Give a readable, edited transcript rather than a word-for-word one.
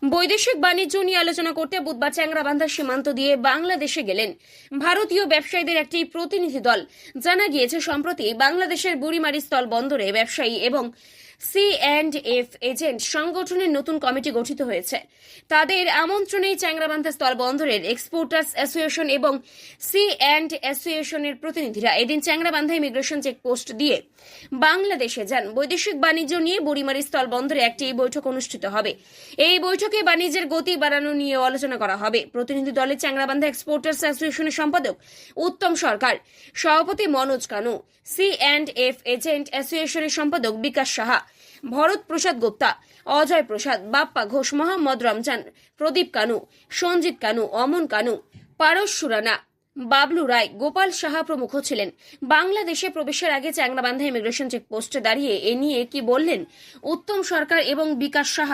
বৈদেশিক বাণিজ্য নিয়ে আলোচনা করতে বুধবার চ্যাংড়াবান্ধা সীমান্ত দিয়ে বাংলাদেশে গেলেন ভারতীয় ব্যবসায়ীদের একটি প্রতিনিধি দল। জানা গিয়েছে, সম্প্রতি বাংলাদেশের বুড়িমারি স্থল বন্দরে ব্যবসায়ী এবং C&F এজেন্ট সংগঠনের নতুন কমিটি গঠিত হয়েছে। তাদের আমন্ত্রণেই চ্যাংড়াবান্ধা স্থল বন্দরের এক্সপোর্টার্স অ্যাসোসিয়েশন এবং C&F অ্যাসোসিয়েশনের প্রতিনিধিরা এদিন চ্যাংড়াবান্ধা ইমিগ্রেশন চেকপোস্ট দিয়ে বাংলাদেশে যান। বৈদেশিক বাণিজ্য নিয়ে বুড়িমারি স্থল বন্দরে একটি বৈঠক অনুষ্ঠিত হবে। এই বৈঠকে বাণিজ্যের গতি বাড়ানো নিয়ে আলোচনা করা হবে। প্রতিনিধি দলে চ্যাংড়াবান্ধা এক্সপোর্টার্স অ্যাসোসিয়েশনের সম্পাদক উত্তম সরকার, সভাপতি মনোজ কানু, C&F এজেন্ট অ্যাসোসিয়েশনের সম্পাদক বিকাশ সাহা, ভরত প্রসাদ গুপ্তা, অজয় প্রসাদ, বাপ্পা ঘোষ, মোহাম্মদ রমজান, প্রদীপ কানু, সঞ্জিত কানু, অমন কানু, পারস সুরানা, বাবলু রায়, গোপাল সাহা প্রমুখ ছিলেন। বাংলাদেশে প্রবেশের আগে চ্যাংড়াবান্ধা ইমিগ্রেশন চেকপোস্টে দাঁড়িয়ে এ নিয়ে কি বললেন উত্তম সরকার এবং বিকাশ সাহা।